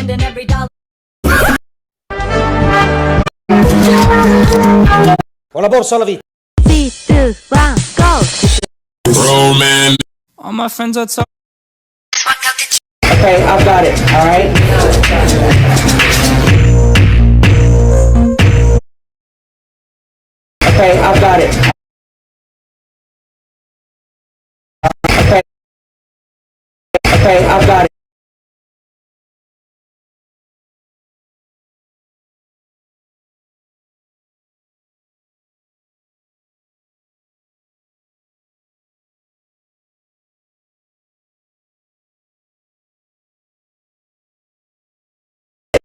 spending every dollar. Con la borsa alla vita. 3, 2, 1, go! Roman. All my friends outside. Okay, I've got it. All right. Okay, I've got it. Okay. Okay, I've got it.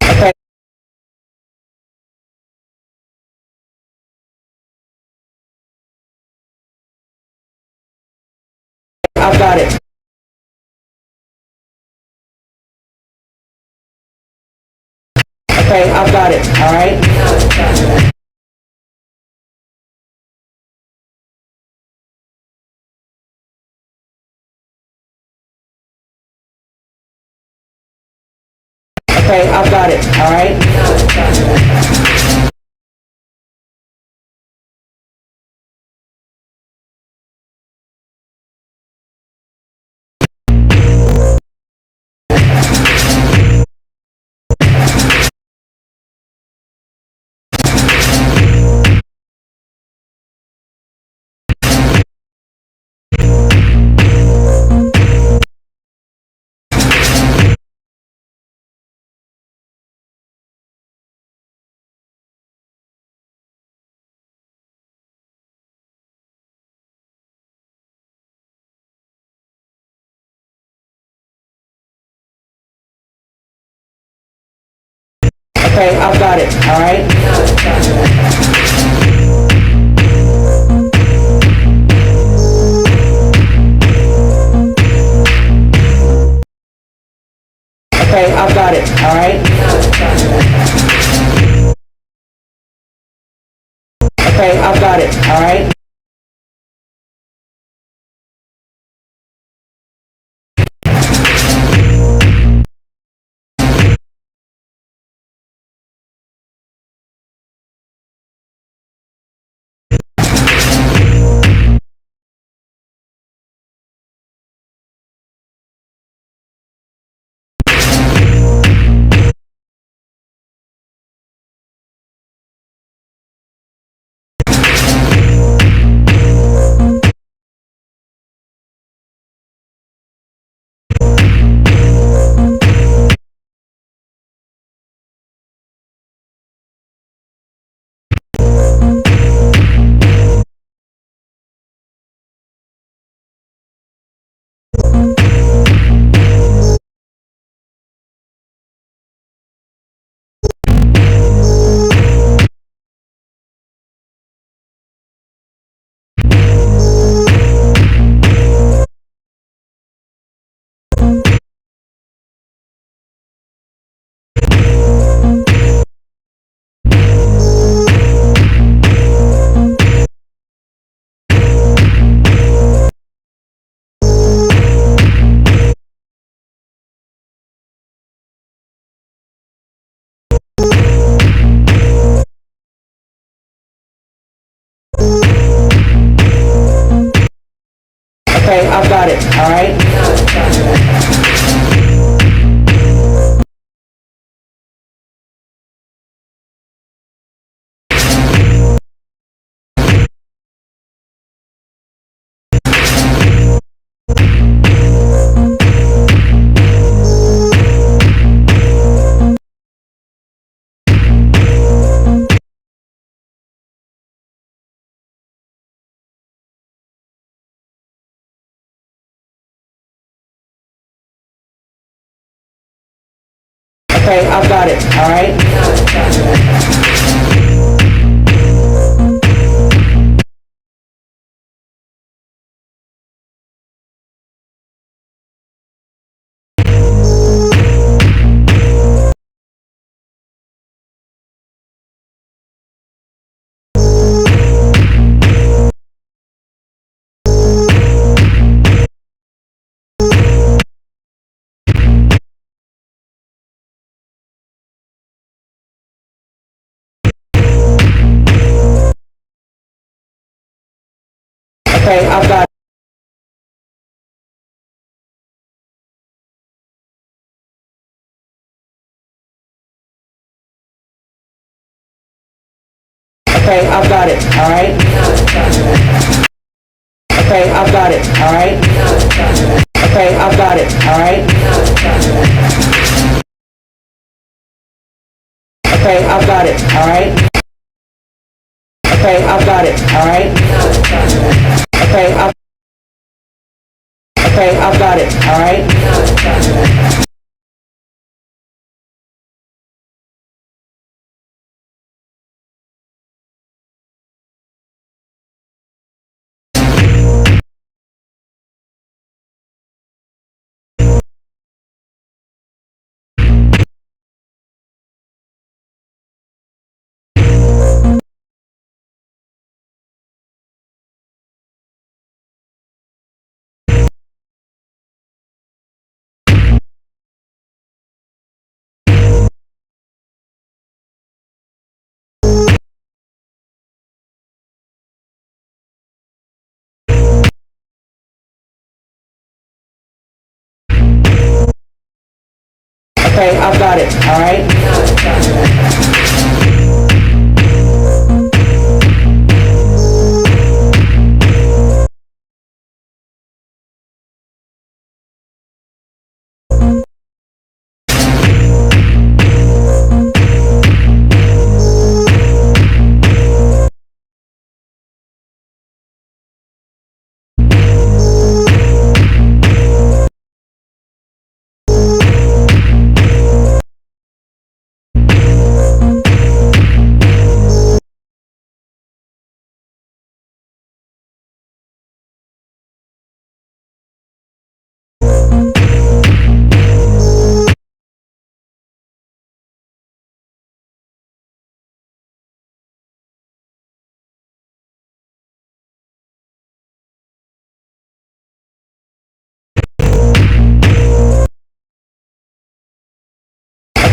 Okay. I've got it. Okay, I've got it. All right. Okay, I've got it. All right. Okay, I've got it. All right. Okay, I've got it. All right. Okay, I've got it. All right. Okay, I've got it. All right. Okay, I've got it. All right. Okay, I've got it. Okay, I've got it. All right. Okay, I've got it. All right. Okay, I've got it. All right. Okay, I've got it. All right. Okay, I've got it. All right. Okay, I've got it. All right. Okay, I've got it. All right.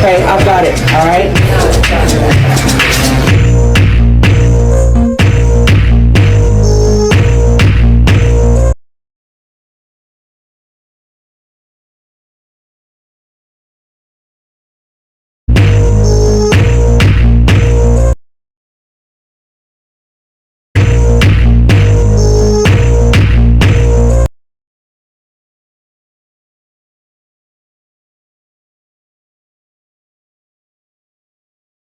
Okay, I've got it. All right.